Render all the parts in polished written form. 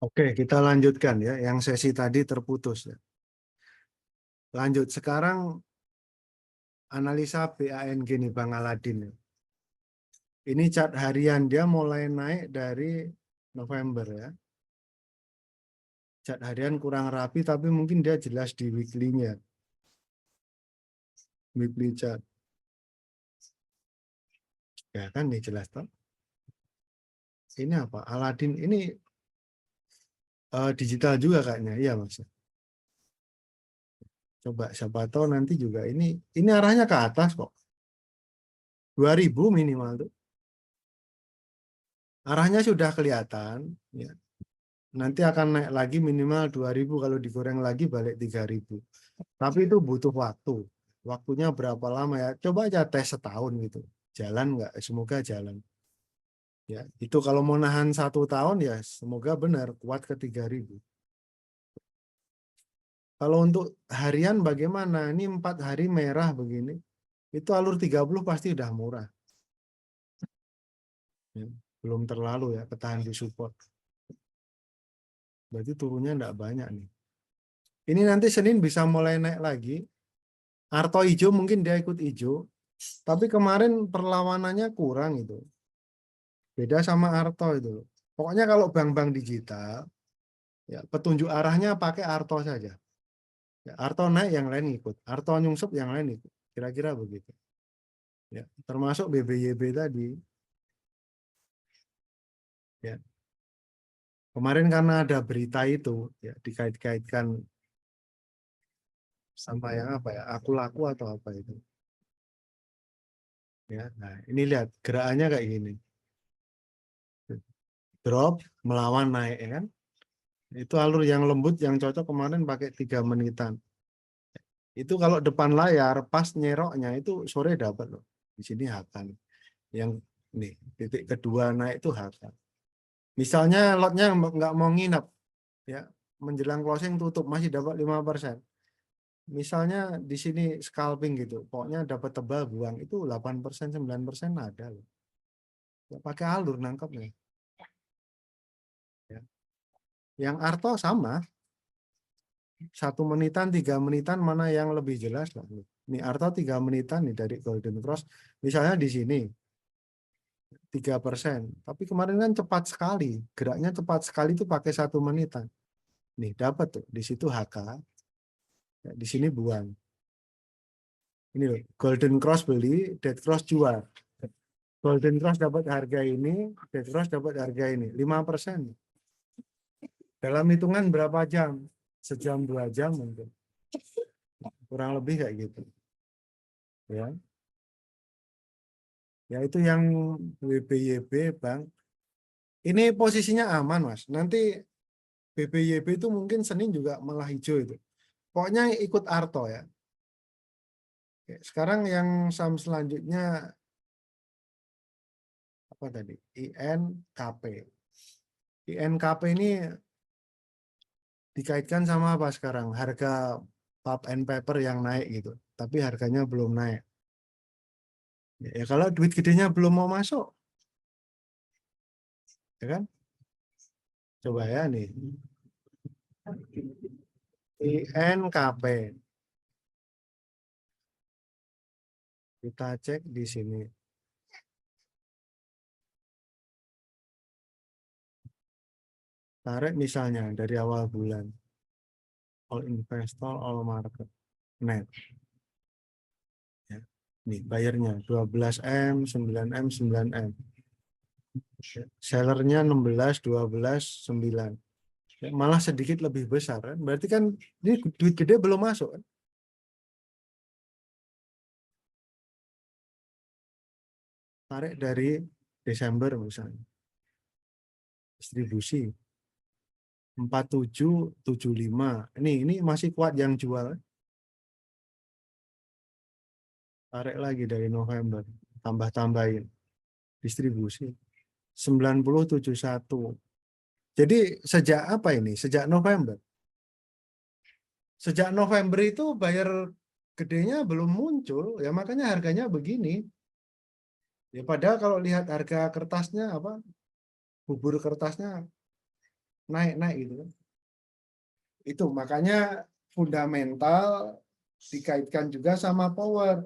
Oke, kita lanjutkan ya. Yang sesi tadi terputus ya. Lanjut sekarang analisa BANG nih Bang Aladin. Ini chart harian dia mulai naik dari November ya. Chart harian kurang rapi tapi mungkin dia jelas di weekly-nya. Weekly chart. Ya kan nih jelas toh. Ini apa? Aladin ini digital juga kayaknya. Iya Mas. Coba siapa tahu nanti juga ini arahnya ke atas kok. 2000 minimal tuh. Arahnya sudah kelihatan ya. Nanti akan naik lagi minimal 2000, kalau digoreng lagi balik 3000. Tapi itu butuh waktu. Waktunya berapa lama ya? Coba aja tes setahun gitu. Jalan nggak? Semoga jalan. Ya, itu kalau mau nahan 1 tahun ya semoga benar kuat ke 3000. Kalau untuk harian bagaimana? Ini 4 hari merah begini. Itu alur 30 pasti udah murah. Ya, belum terlalu ya ketahan di support. Berarti turunnya enggak banyak nih. Ini nanti Senin bisa mulai naik lagi. Arto hijau mungkin dia ikut hijau. Tapi kemarin perlawanannya kurang itu. Beda sama Arto itu. Pokoknya kalau bank-bank digital, ya petunjuk arahnya pakai Arto saja. Ya, Arto naik yang lain ikut. Arto nyungsep yang lain ikut. Kira-kira begitu. Ya, termasuk BBYB tadi. Ya. Kemarin karena ada berita itu, ya dikait-kaitkan sama yang apa ya, aku laku atau apa itu. Ya, nah ini lihat gerakannya kayak gini. Drop melawan naik ya kan. Itu alur yang lembut yang cocok kemarin pakai 3 menitan. Itu kalau depan layar pas nyeroknya itu sore dapat loh. Di sini hakan. Yang nih titik kedua naik itu hakan. Misalnya lotnya nggak mau nginep ya, menjelang closing tutup masih dapat 5%. Misalnya di sini scalping gitu, pokoknya dapat tebal buang itu 8%, 9% ada loh. Ya, pakai alur nangkapnya. Ya. Yang Arto sama, 1 menitan, 3 menitan mana yang lebih jelas lah. Ini Arto 3 menitan nih dari Golden Cross. Misalnya di sini 3%. Tapi kemarin kan cepat sekali, geraknya cepat sekali itu pakai 1 menitan. Nih dapat tuh di situ HK, ya, di sini buang. Ini loh, Golden Cross beli, Dead Cross jual. Golden Cross dapat harga ini, Dead Cross dapat harga ini, 5%. Dalam hitungan berapa jam? Sejam 2 jam mungkin. Kurang lebih kayak gitu. Ya. Ya itu yang WBYB Bang. Ini posisinya aman Mas. Nanti BBYB itu mungkin Senin juga malah hijau itu. Pokoknya ikut Arto ya. Oke, sekarang yang saham selanjutnya apa tadi? INKP. INKP ini dikaitkan sama apa sekarang? Harga pulp and paper yang naik gitu. Tapi harganya belum naik. Ya kalau duit gedenya belum mau masuk, ya kan? Coba ya nih. INKP. Kita cek di sini. Tarik misalnya dari awal bulan. All investor, all market. Net. Ya. Nih bayarnya 12M, 9M, 9M. Sellernya 16, 12, 9. Ya, malah sedikit lebih besar kan. Berarti kan ini duit gede belum masuk kan. Tarik dari Desember misalnya. Distribusi 4775. Ini masih kuat yang jual. Tarik lagi dari November. Tambah-tambahin. Distribusi 9071. Jadi sejak apa ini? Sejak November. Sejak November itu bayar gedenya belum muncul, ya makanya harganya begini. Ya padahal kalau lihat harga kertasnya apa? Bubur kertasnya naik gitu kan. Itu makanya fundamental dikaitkan juga sama power.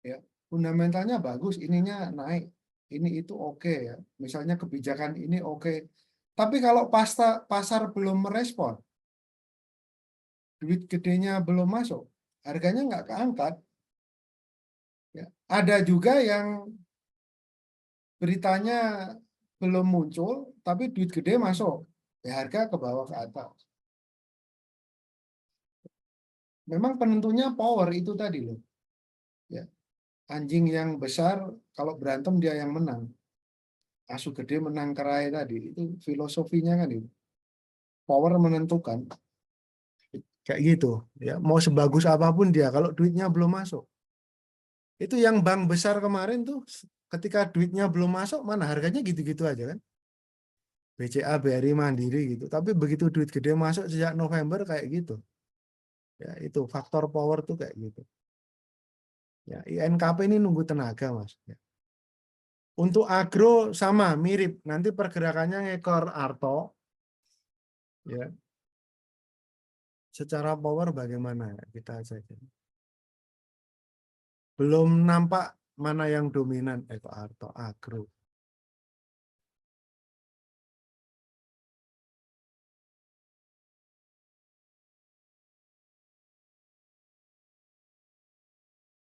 Ya, fundamentalnya bagus, ininya naik, ini itu oke ya. Misalnya kebijakan ini oke. Tapi kalau pasar belum merespon, duit gedenya belum masuk, harganya nggak keangkat. Ya. Ada juga yang beritanya belum muncul, tapi duit gede masuk, ya harga ke bawah ke atas. Memang penentunya power itu tadi loh. Ya. Anjing yang besar kalau berantem dia yang menang. Asu gede menang kerai tadi itu filosofinya kan itu. Power menentukan kayak gitu. Ya, mau sebagus apapun dia kalau duitnya belum masuk. Itu yang bank besar kemarin tuh ketika duitnya belum masuk mana harganya gitu-gitu aja kan. BCA, BRI, Mandiri gitu. Tapi begitu duit gede masuk sejak November kayak gitu. Ya, itu faktor power tuh kayak gitu. Ya, INKP ini nunggu tenaga, Mas. Ya. Untuk agro sama mirip. Nanti pergerakannya ngekor Arto. Ya, secara power bagaimana kita saja. Belum nampak mana yang dominan Eko Arto agro.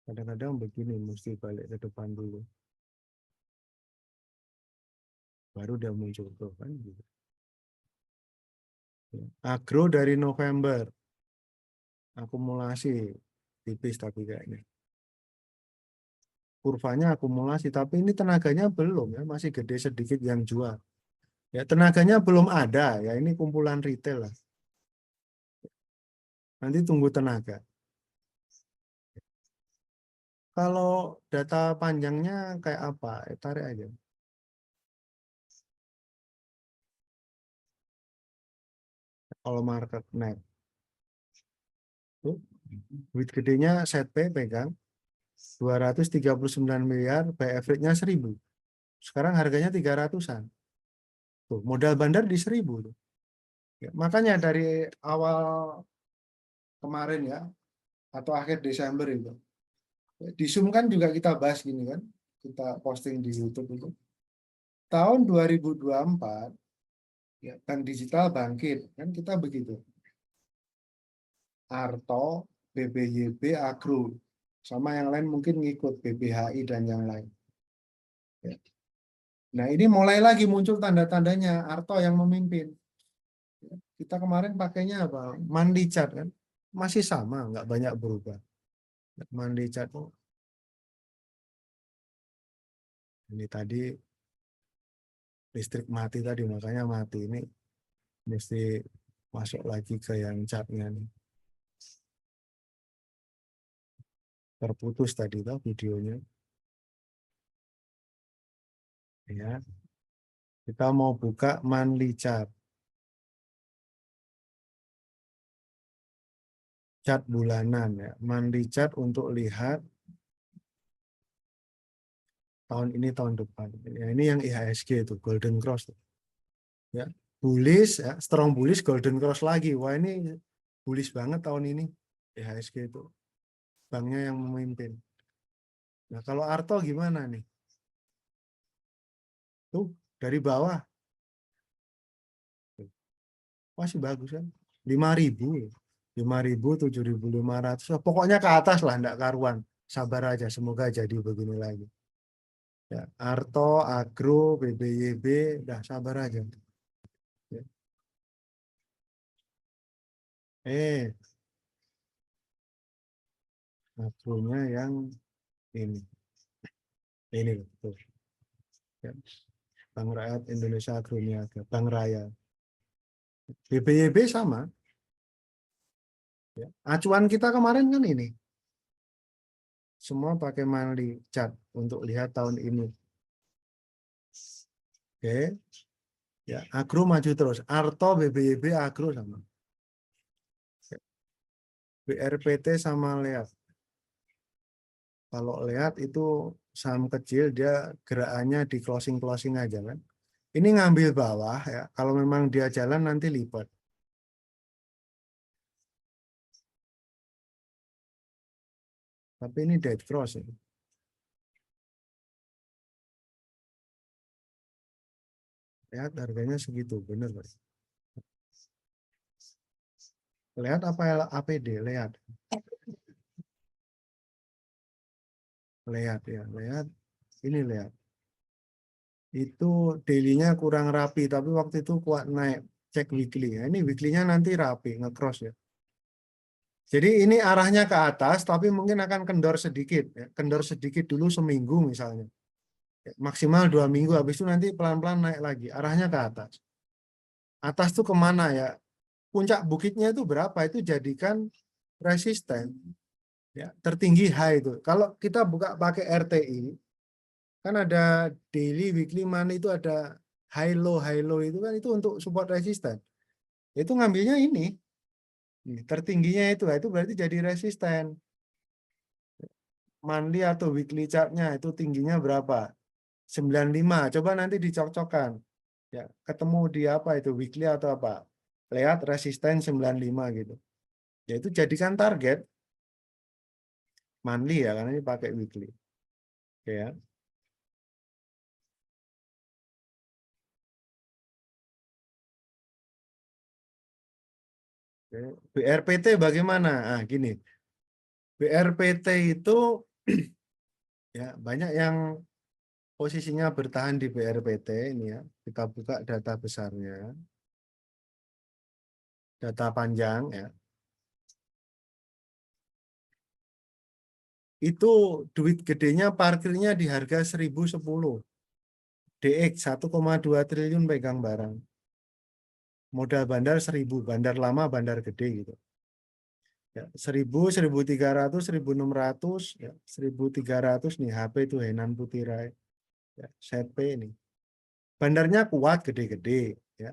Kadang-kadang begini mesti balik ke depan dulu. Baru dia muncul tuh kan gitu. Ya. Agro dari November akumulasi tipis tapi kayaknya. Kurvanya akumulasi tapi ini tenaganya belum ya, masih gede sedikit yang jual. Ya, tenaganya belum ada ya, ini kumpulan retail lah. Nanti tunggu tenaga. Kalau data panjangnya kayak apa? Tarik aja. Kalau market net. Tuh, duit gedenya set P pegang 239 miliar, by average-nya 1.000. Sekarang harganya 300-an. Tuh, modal bandar di 1.000 tuh. Ya, makanya dari awal kemarin ya atau akhir Desember itu. Di Zoom kan juga kita bahas gini kan. Kita posting di YouTube itu. Tahun 2024 ya, bank digital bangkit kan kita begitu. Arto, BBYB, Agro, sama yang lain mungkin ngikut BBHI dan yang lain. Ya. Nah ini mulai lagi muncul tanda-tandanya Arto yang memimpin. Ya. Kita kemarin pakainya apa? Monthly chart kan, masih sama, nggak banyak berubah. Monthly chart ini tadi listrik mati tadi makanya mati ini mesti masuk lagi ke yang chartnya nih. Terputus tadi tuh videonya. Ya, kita mau buka monthly chart. Chart bulanan ya. Monthly chart untuk lihat tahun ini tahun depan. Ya, ini yang IHSG itu Golden Cross tuh. Ya, bullish ya, strong bullish Golden Cross lagi. Wah, ini bullish banget tahun ini IHSG itu. Banknya yang memimpin. Nah, kalau Arto gimana nih? Tuh, dari bawah masih bagus kan? 5.000, 5.000, 7.500. Pokoknya ke atas lah, enggak karuan. Sabar aja, semoga jadi begini lagi. Ya, Arto, Agro, BBYB, udah sabar aja. Ya. Eh, Agronya yang ini, ini betul. Ya. Bank Rakyat Indonesia Agro Niaga, Bank Raya. BBYB sama. Ya. Acuan kita kemarin kan ini. Semua pakai monthly chart untuk lihat tahun ini. Oke. Ya, Agro maju terus. Arto, BBYB, Agro sama. BRPT sama Leat. Kalau Leat itu saham kecil dia gerakannya di closing aja kan. Ini ngambil bawah ya. Kalau memang dia jalan nanti lipat. Tapi ini dead cross ya. Lihat harganya segitu, bener Pak. Lihat apa APD, lihat. Lihat ya, lihat. Ini lihat. Itu daily-nya kurang rapi, tapi waktu itu kuat naik. Cek weekly. Nah, ini weekly-nya nanti rapi, nge-cross ya. Jadi ini arahnya ke atas, tapi mungkin akan kendor sedikit. Ya. Kendor sedikit dulu seminggu misalnya. Ya, maksimal 2 minggu, habis itu nanti pelan-pelan naik lagi. Arahnya ke atas. Atas tuh kemana ya? Puncak bukitnya itu berapa? Itu jadikan resisten. Ya, tertinggi high itu. Kalau kita buka pakai RTI, kan ada daily, weekly, monthly itu ada high low itu kan itu untuk support resisten. Itu ngambilnya ini. Tertingginya itu berarti jadi resisten. Monthly atau weekly chartnya itu tingginya berapa? 95. Coba nanti dicocokkan. Ya, ketemu di apa itu weekly atau apa? Lihat resisten 95 gitu. Ya itu jadikan target monthly ya karena ini pakai weekly. Oke ya. Oke. BRPT bagaimana? Ah, gini. BRPT itu ya banyak yang posisinya bertahan di BRPT ini ya. Kita buka data besarnya, data panjang ya. Itu duit gedenya parkirnya di harga 1010. DX 1,2 triliun pegang barang. Modal bandar 1000, bandar lama, bandar gede gitu. Ya, 1000, 1300, 1600, ya, 1300 nih HP itu Henan Putirai. Ya, ZP ini. Bandarnya kuat gede-gede ya.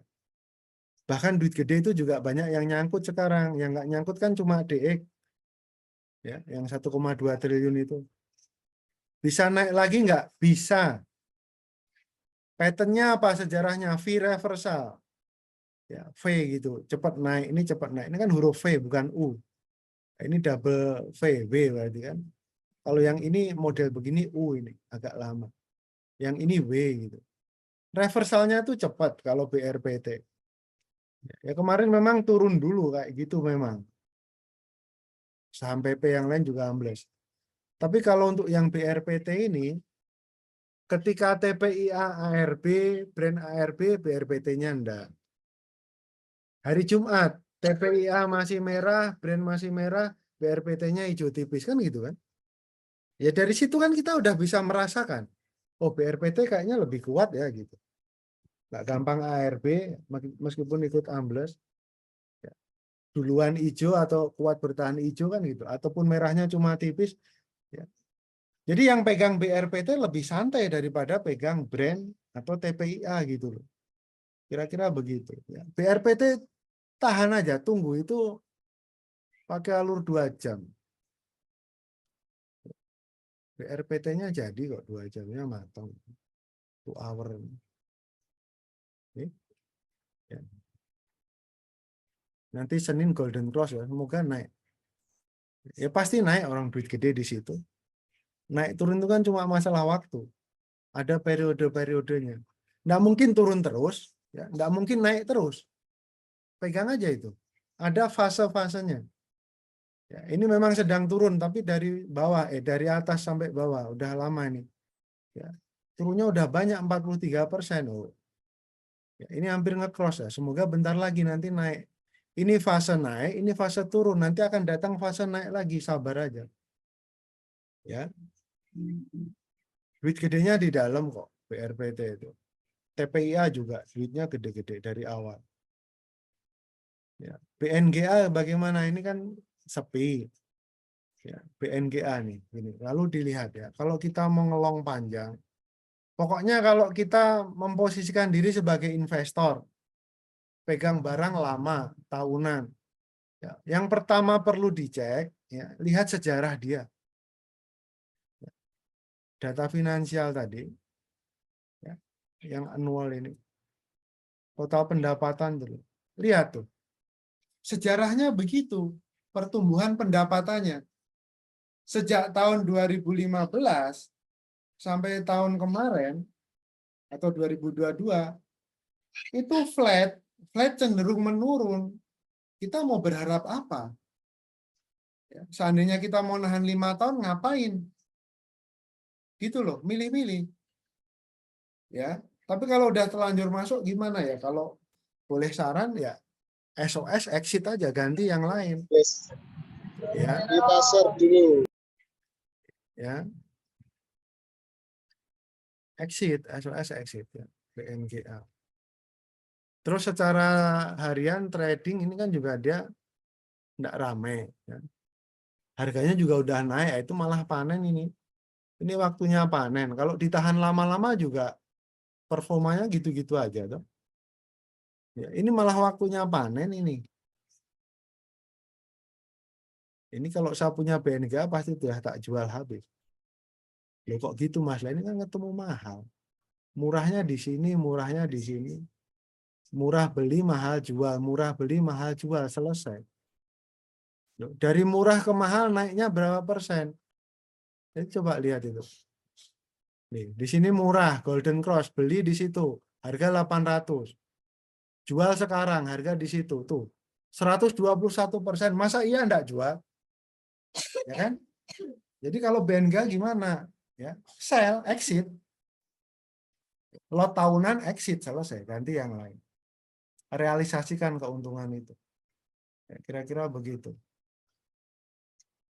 Bahkan duit gede itu juga banyak yang nyangkut sekarang. Yang nggak nyangkut kan cuma DX ya, yang 1,2 triliun itu. Bisa naik lagi nggak? Bisa. Patternnya apa sejarahnya? V reversal. Ya, V gitu. Cepat naik, ini cepat naik. Ini kan huruf V bukan U. Nah, ini double V, W berarti kan. Kalau yang ini model begini U ini agak lama. Yang ini W gitu. Reversalnya tuh cepat kalau BRPT. Ya kemarin memang turun dulu kayak gitu memang. Saham PP yang lain juga ambles. Tapi kalau untuk yang BRPT ini, ketika TPIA ARB, brand ARB, BRPT-nya enggak. Hari Jumat, TPIA masih merah, brand masih merah, BRPT-nya hijau tipis kan gitu kan. Ya dari situ kan kita udah bisa merasakan, oh BRPT kayaknya lebih kuat ya gitu. Nggak gampang ARB, meskipun ikut ambles, ya. Duluan hijau atau kuat bertahan hijau kan gitu. Ataupun merahnya cuma tipis. Ya. Jadi yang pegang BRPT lebih santai daripada pegang brand atau TPIA gitu loh. Kira-kira begitu. Ya. BRPT tahan aja, tunggu itu pakai alur 2 jam. BRPT-nya jadi kok 2 jamnya matang. 2 hour. Oke. Ya. Nanti Senin Golden Cross ya, semoga naik. Ya pasti naik orang duit gede di situ. Naik turun itu kan cuma masalah waktu. Ada periode-periodenya. Nggak mungkin turun terus, ya. Nggak mungkin naik terus. Pegang aja itu. Ada fase-fasenya. Ya, ini memang sedang turun, tapi dari bawah, dari atas sampai bawah, udah lama ini. Ya, turunnya udah banyak 43%. Oh, ya, ini hampir nge-cross ya. Semoga bentar lagi nanti naik. Ini fase naik, ini fase turun. Nanti akan datang fase naik lagi, sabar aja. Ya, duit gedenya di dalam kok, BRPT itu. TPIA juga duitnya gede-gede dari awal. Ya, BNGA bagaimana? Ini kan sepi. Ya, BNGA nih, ini. Lalu dilihat ya, kalau kita mau ngelong panjang, pokoknya kalau kita memposisikan diri sebagai investor, pegang barang lama, tahunan. Ya, yang pertama perlu dicek, ya, lihat sejarah dia. Data finansial tadi, ya, yang annual ini. Total pendapatan dulu. Lihat tuh. Sejarahnya begitu. Pertumbuhan pendapatannya. Sejak tahun 2015 sampai tahun kemarin atau 2022 itu flat cenderung menurun. Kita mau berharap apa? Ya, seandainya kita mau nahan 5 tahun ngapain? Gitu loh, milih-milih. Ya, tapi kalau udah terlanjur masuk gimana ya? Kalau boleh saran ya SOS exit aja, ganti yang lain. Yes. Ya, Kita share dulu. ya. Exit, SOS exit ya, BNGA. Terus secara harian trading ini kan juga dia tidak rame. Ya. Harganya juga udah naik, itu malah panen ini. Ini waktunya panen. Kalau ditahan lama-lama juga performanya gitu-gitu aja. Toh. Ya, ini malah waktunya panen ini. Ini kalau saya punya BNGA pasti sudah tak jual habis. Loh kok gitu Mas? Lah ini kan ketemu mahal. Murahnya di sini, murahnya di sini. Murah beli, mahal jual. Murah beli, mahal jual. Selesai. Dari murah ke mahal naiknya berapa persen? Jadi coba lihat itu. Nih, di sini murah, Golden Cross, beli di situ, harga 800. Jual sekarang, harga di situ, tuh. 121%. Masa iya enggak jual? Ya kan? Jadi kalau BNGA gimana? Ya, sell, exit. Lot tahunan, exit, selesai, ganti yang lain. Realisasikan keuntungan itu. Ya, kira-kira begitu.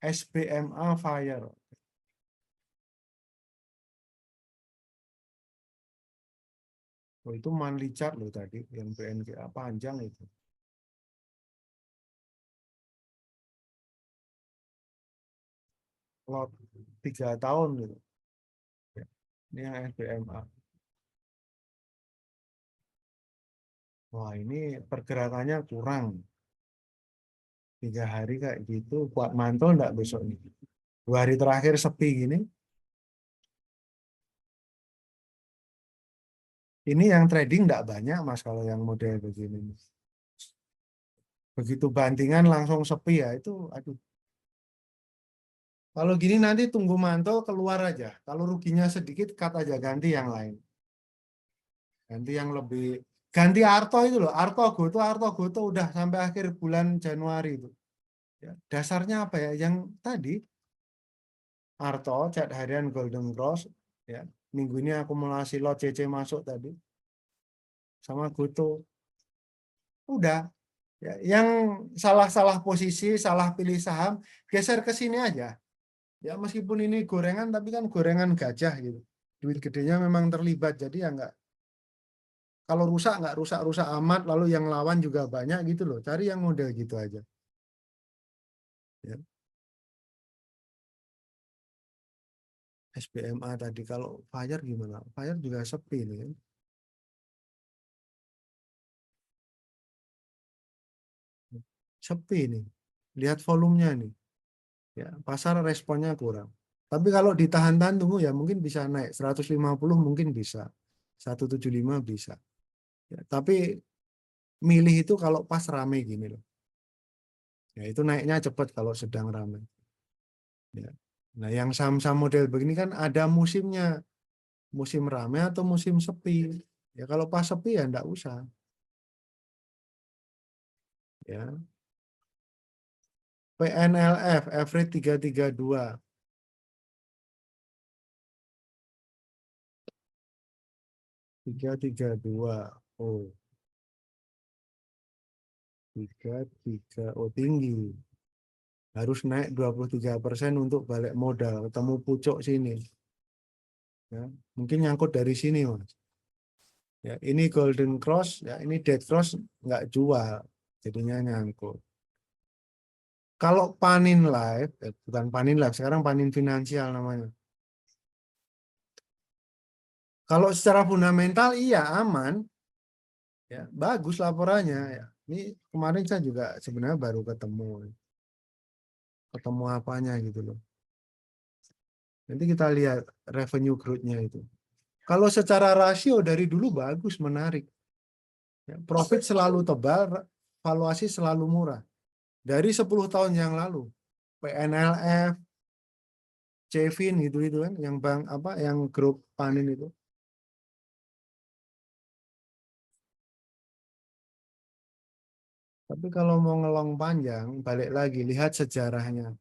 SBMA Fire. Oh, itu monthly chart loh tadi, yang BNGA panjang itu. Lot 3 tahun gitu. Ya, ini yang SBMA. Wah, ini pergerakannya kurang. 3 hari kayak gitu, buat mantul enggak besok ini? 2 hari terakhir sepi gini. Ini yang trading enggak banyak, Mas, kalau yang model begini. Begitu bantingan langsung sepi ya, itu aduh. Kalau gini nanti tunggu mantul keluar aja. Kalau ruginya sedikit, cut aja, ganti yang lain. Ganti yang lebih, ganti Arto itu loh, Arto Goto udah sampai akhir bulan Januari itu. Ya, dasarnya apa ya? Yang tadi Arto, cat harian Golden Cross, ya. Minggu ini akumulasi lot CC masuk tadi. Sama Goto. Udah. Ya, yang salah-salah posisi, salah pilih saham, geser ke sini aja. Ya meskipun ini gorengan, tapi kan gorengan gajah gitu. Duit gedenya memang terlibat, jadi ya enggak. Kalau rusak nggak rusak-rusak amat, lalu yang lawan juga banyak gitu loh. Cari yang model gitu aja. Ya. SBMA tadi, kalau Fire gimana? Fire juga sepi nih kan. Sepi nih. Lihat volumenya nih. Ya, pasar responnya kurang. Tapi kalau ditahan-tahan tunggu ya mungkin bisa naik 150, mungkin bisa. 175 bisa. Ya, tapi milih itu kalau pas rame gini loh. Ya, itu naiknya cepat kalau sedang rame. Ya. Nah, yang saham-saham model begini kan ada musimnya. Musim rame atau musim sepi. Ya kalau pas sepi ya enggak usah. Ya. PNLF average 332. 332. Oh, 33. Oh, tinggi. Harus naik 23% untuk balik modal, ketemu pucuk sini. Ya, mungkin nyangkut dari sini, Mas. Ya, ini Golden Cross, ya ini Dead Cross nggak jual, jadinya nyangkut. Kalau Panin Live, bukan Panin Live, sekarang Panin Finansial namanya. Kalau secara fundamental iya aman, ya bagus laporannya. Ya. Ini kemarin saya juga sebenarnya baru ketemu apanya gitu loh. Nanti kita lihat revenue growth-nya itu. Kalau secara rasio dari dulu bagus, menarik. Ya, profit selalu tebal, valuasi selalu murah. Dari 10 tahun yang lalu, PNLF, Cevin gitu kan, yang bank apa, yang grup Panin itu. Tapi kalau mau ngelong panjang, balik lagi lihat sejarahnya,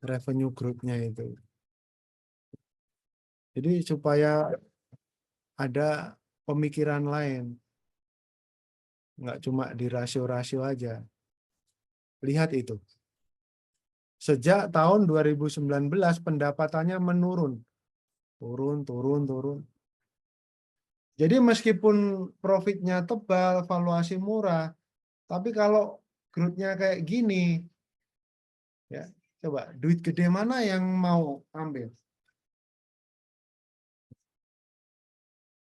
revenue growth-nya itu. Jadi supaya ada pemikiran lain, nggak cuma di rasio-rasio aja. Lihat itu. Sejak tahun 2019 pendapatannya menurun. Turun. Jadi meskipun profitnya tebal, valuasi murah, tapi kalau growth-nya kayak gini, ya coba duit gede mana yang mau ambil?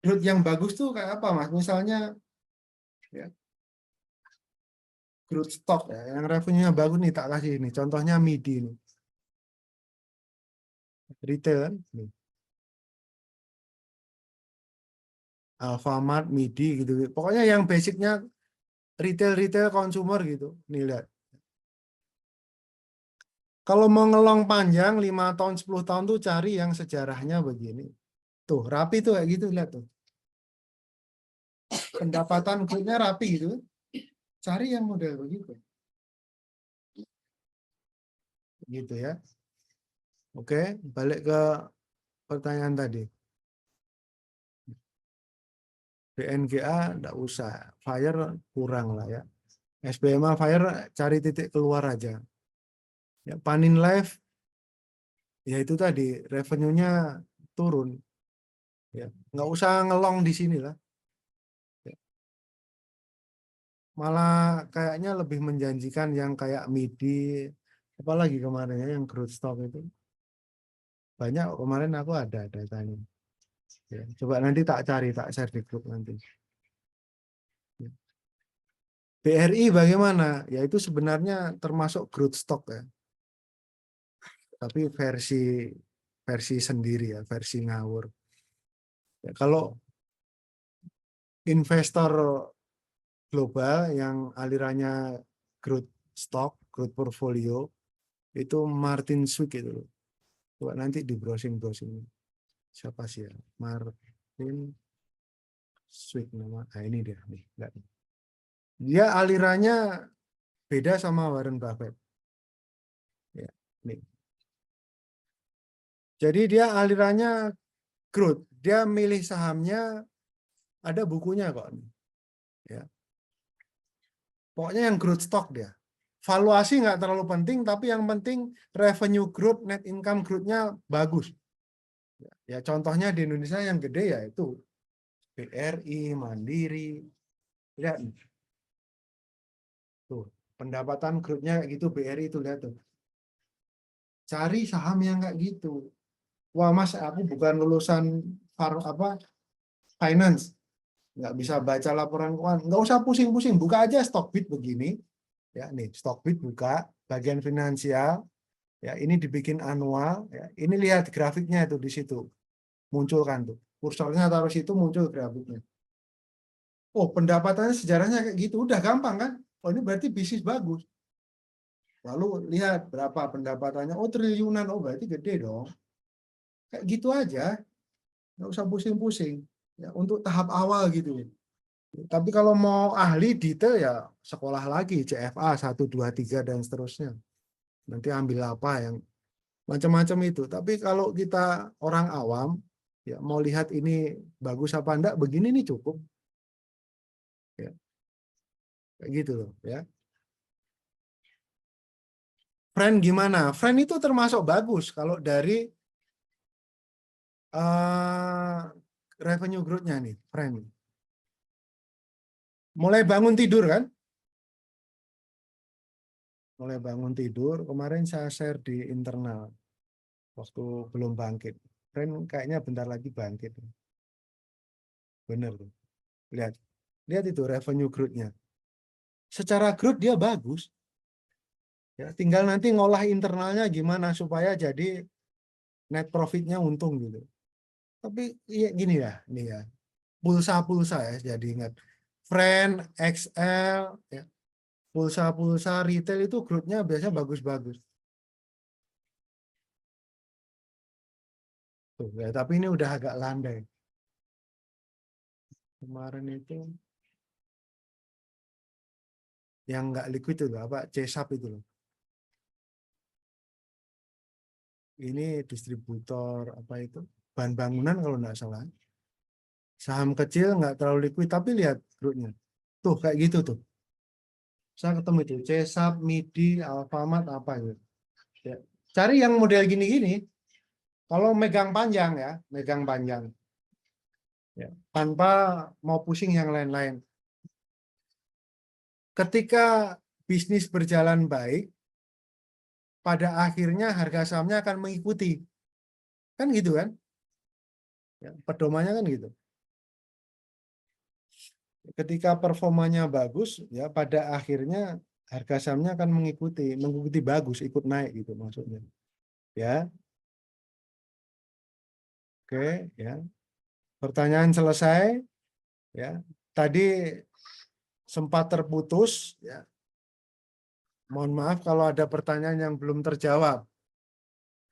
Growth yang bagus tuh kayak apa, Mas? Misalnya ya, growth stock ya, yang revenue-nya bagus nih, tak kasih ini. Contohnya MIDI nih. Retail kan? Nih. Alfamart, MIDI gitu. Pokoknya yang basicnya retail consumer gitu. Nih lihat. Kalau mau ngelong panjang 5 tahun 10 tahun tuh cari yang sejarahnya begini. Tuh, rapi tuh kayak gitu, lihat tuh. Pendapatan growth-nya rapi gitu. Cari yang model begitu. Gitu ya. Oke, balik ke pertanyaan tadi. BNGA enggak usah, Fire kurang lah ya. SBMA Fire cari titik keluar aja. Ya, Panin Live ya itu tadi revenue-nya turun. Ya, nggak usah ngelong di sini lah. Ya. Malah kayaknya lebih menjanjikan yang kayak MIDI, apalagi kemarin ya, yang growth stock itu. Banyak kemarin aku ada datanya. Ya, coba nanti tak cari, tak share di grup nanti. Ya. BRI bagaimana? Ya itu sebenarnya termasuk growth stock ya. Tapi versi sendiri ya, versi ngawur. Ya, kalau investor global yang alirannya growth stock, growth portfolio, itu Martin Swick itu loh. Coba nanti di browsing-browsing. Siapa sih ya? Martin Swick nama. Nah, ini dia nih. Lihat. Dia alirannya beda sama Warren Buffett. Ya, nih. Jadi dia alirannya growth. Dia milih sahamnya ada bukunya kok. Ya. Pokoknya yang growth stock dia. Valuasi nggak terlalu penting, tapi yang penting revenue growth, net income growth-nya bagus. Ya contohnya di Indonesia yang gede ya itu BRI, Mandiri. Lihat tuh, pendapatan growth-nya kayak gitu BRI itu, lihat tuh. Cari saham yang kayak gitu. Wah Mas, aku bukan lulusan finance, nggak bisa baca laporan keuangan. Nggak usah pusing-pusing, buka aja Stockbit begini. Ya nih, Stockbit buka bagian finansial. Ya, ini dibikin annual. Ya, ini lihat grafiknya itu di situ. Muncul kan tuh. Kursornya taruh situ, muncul grafiknya. Oh, pendapatannya sejarahnya kayak gitu. Udah gampang kan? Oh, ini berarti bisnis bagus. Lalu lihat berapa pendapatannya. Oh, triliunan. Oh, berarti gede dong. Kayak gitu aja. Nggak usah pusing-pusing. Ya, untuk tahap awal gitu. Tapi kalau mau ahli detail ya sekolah lagi. CFA 1, 2, 3, dan seterusnya. Nanti ambil apa yang macam-macam itu. Tapi kalau kita orang awam, ya mau lihat ini bagus apa enggak, begini nih cukup. Ya, kayak gitu loh ya. Friend gimana? Friend itu termasuk bagus kalau dari revenue growth-nya nih, Friend. Mulai bangun tidur kan? Mulai bangun tidur, kemarin saya share di internal waktu belum bangkit. Friend kayaknya bentar lagi bangkit. Bener tuh. Lihat. Lihat itu revenue growth-nya. Secara growth dia bagus. Ya, tinggal nanti ngolah internalnya gimana supaya jadi net profitnya untung gitu. Tapi ya gini ya, nih ya, pulsa ya, jadi ingat Friend, XL, ya, pulsa-pulsa retail itu grupnya biasanya bagus-bagus. Tuh, ya, tapi ini udah agak landai. Kemarin itu yang nggak liquid itu apa? CSAP itu loh. Ini distributor apa itu? Bahan bangunan kalau nggak salah. Saham kecil nggak terlalu liquid, tapi lihat grupnya. Tuh kayak gitu tuh. Saya ketemu itu CSAP, MIDI, Alfamart apa gitu. Ya. Cari yang model gini-gini. Kalau megang panjang ya, megang panjang. Ya. Tanpa mau pusing yang lain-lain. Ketika bisnis berjalan baik, pada akhirnya harga sahamnya akan mengikuti. Kan gitu kan? Ya, pedomannya kan gitu. Ketika performanya bagus, ya pada akhirnya harga sahamnya akan mengikuti bagus, ikut naik gitu maksudnya. Ya, oke, ya. Pertanyaan selesai, ya. Tadi sempat terputus, ya. Mohon maaf kalau ada pertanyaan yang belum terjawab.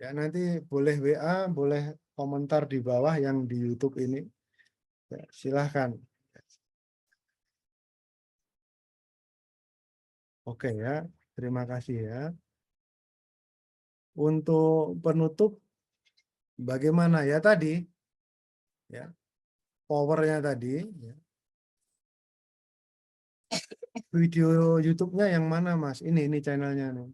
Ya, nanti boleh WA, boleh komentar di bawah yang di YouTube ini. Ya, silahkan. Oke ya, terima kasih ya. Untuk penutup, bagaimana ya tadi? Ya, powernya tadi. Ya. Video YouTube-nya yang mana, Mas? Ini channelnya nih.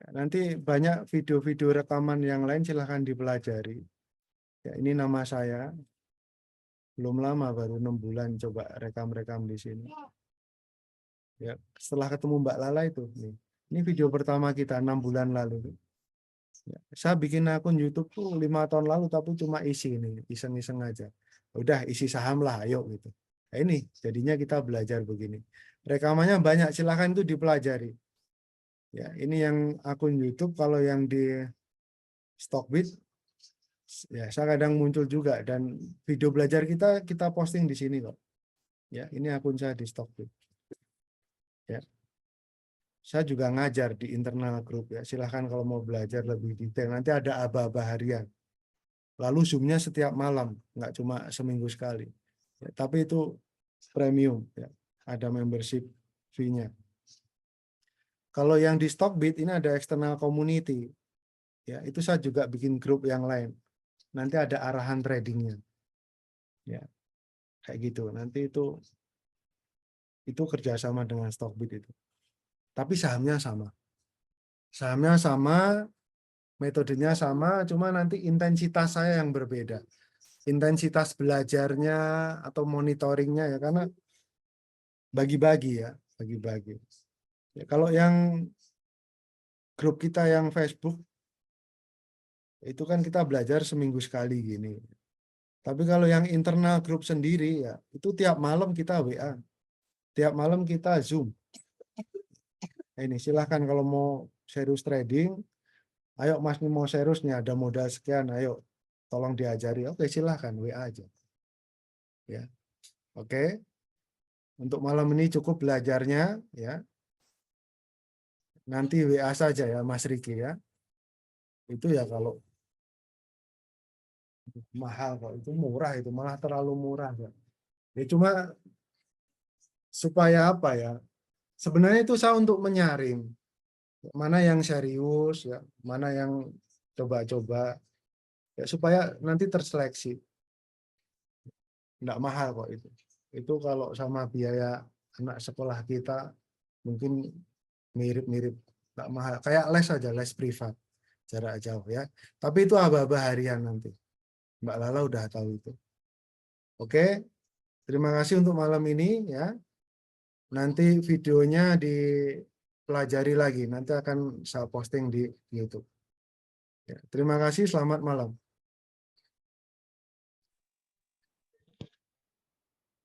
Ya, nanti banyak video-video rekaman yang lain silahkan dipelajari. Ya, ini nama saya. Belum lama, baru 6 bulan coba rekam-rekam di sini. Ya, setelah ketemu Mbak Lala itu. Nih. Ini video pertama kita 6 bulan lalu. Ya, saya bikin akun YouTube tuh 5 tahun lalu, tapi cuma isi ini, iseng-iseng aja. Udah isi saham lah, ayo gitu. Nah, ini jadinya kita belajar begini. Rekamannya banyak, silahkan itu dipelajari. Ya, ini yang akun YouTube. Kalau yang di Stockbit, ya saya kadang muncul juga, dan video belajar kita posting di sini kok. Ya, ini akun saya di Stockbit. Ya, saya juga ngajar di internal grup ya. Silahkan kalau mau belajar lebih detail. Nanti ada aba-aba harian. Lalu Zoom-nya setiap malam, nggak cuma seminggu sekali. Ya, tapi itu premium, ya. Ada membership fee-nya. Kalau yang di Stockbit ini ada external community. Ya, itu saya juga bikin grup yang lain. Nanti ada arahan tradingnya. Ya, kayak gitu. Nanti itu kerjasama dengan Stockbit itu. Tapi sahamnya sama. Sahamnya sama, metodenya sama, cuma nanti intensitas saya yang berbeda. Intensitas belajarnya atau monitoringnya ya, karena bagi-bagi ya, bagi-bagi. Ya, kalau yang grup kita yang Facebook, itu kan kita belajar seminggu sekali gini. Tapi kalau yang internal grup sendiri ya, itu tiap malam kita WA. Tiap malam kita Zoom. Nah, ini silahkan kalau mau serius trading, ayo Mas ini mau serius nih, ada modal sekian, ayo tolong diajari. Oke, silahkan WA aja. Ya, oke. Untuk malam ini cukup belajarnya ya. Nanti WA saja ya Mas Riki ya. Itu ya kalau mahal kok, itu murah, itu malah terlalu murah ya. Ya cuma supaya apa ya? Sebenarnya itu saya untuk menyaring mana yang serius ya, mana yang coba-coba ya, supaya nanti terseleksi. Enggak mahal kok itu. Itu kalau sama biaya anak sekolah kita mungkin mirip-mirip, enggak mahal. Kayak les aja, les privat jarak jauh ya. Tapi itu aba-aba harian nanti. Mbak Lala udah tahu itu. Oke, terima kasih untuk malam ini ya. Nanti videonya dipelajari lagi. Nanti akan saya posting di YouTube. Ya, terima kasih, selamat malam.